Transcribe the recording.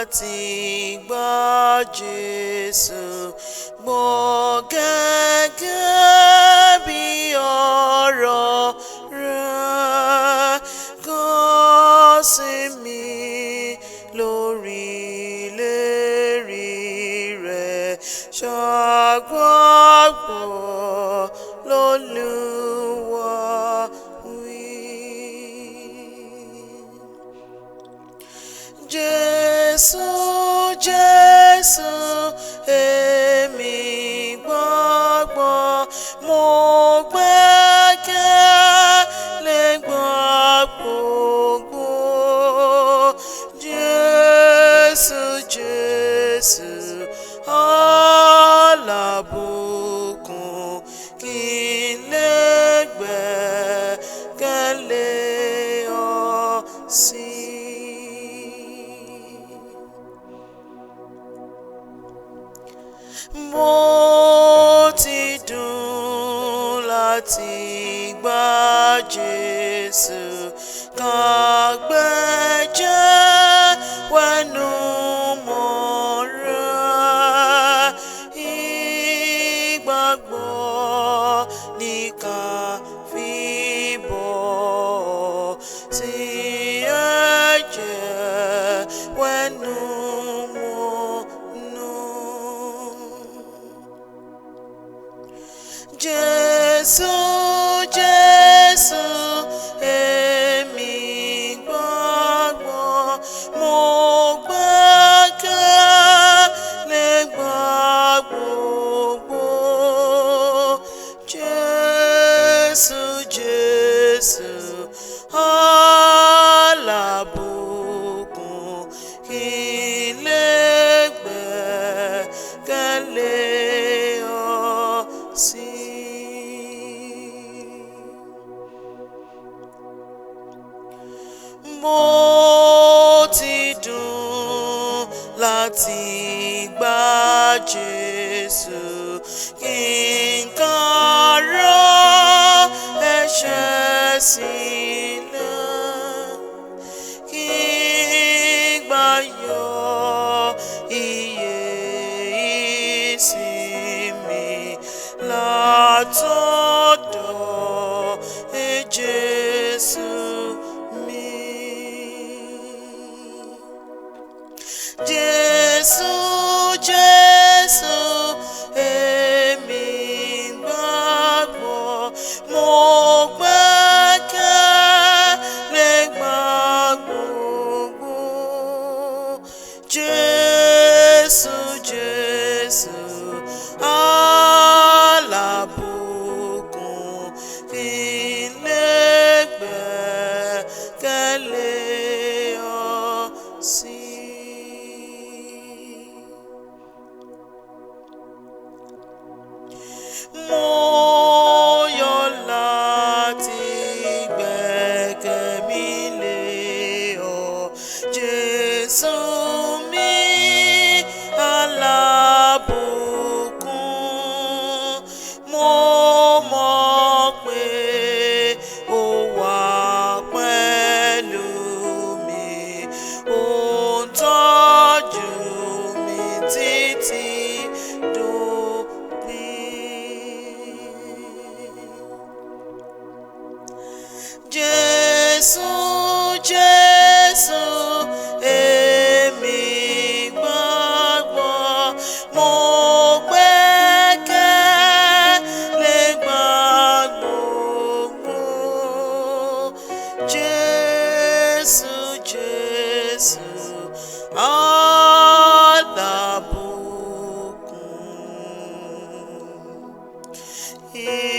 láti gba Jésù gbọ́ gẹ́gẹ́ bí ọ̀rọ̀ rẹ̀ kàn sí mi lórí ìlérí rẹ̀ ṣàgbàgbọ́ l'Olúwa wí. Jésù, Jésù, èmi gbàgbọ́, mo gbẹ́kẹ̀lé gbogbo. Jésù, Jésù, alábùkún kí n lè gbẹ́kẹ̀lé ọ sí. Mo ti dùn láti gba Jésù kàgbẹ́jẹ́ wẹnu mọ́ rẹ̀ ìgbàgbọ́ ní ká fi bọ́ sí ẹ̀jẹ̀ wẹnu mọ́ nù. Jésù, Jésù, èmi gbàgbọ́, mo gbẹ́kẹ̀lé gbogbo. Jésù, Jésù, alábùkún kí n lè gbẹ́kẹ̀lé ọ sí. Mo ti dùn láti gba Jésù kí n kárọ̀ ẹ̀ṣẹ̀ sílẹ̀, kí n gbàyọ iye ìsinmi látọ̀dọ̀ Jésù mi. Jésù, Jésù, èmi gbàgbọ́, mo gbẹ́kẹ̀lé gbogbo. Jésù, Jésù, alábùkún kí n lè gbẹ́kẹ̀lé ọ sí. Mo yọ̀ láti gbẹ́kẹ̀mí lé ọ, Jésù mi alábùkún. Mo mọ̀ pé ó wà pẹ̀lú mi, ó ń tọ́jú mi títí Jésù, Jésù, èmi gbàgbọ́, mo gbẹ́kẹ̀lé gbogbo. Jésù, Jésù, alábùkún.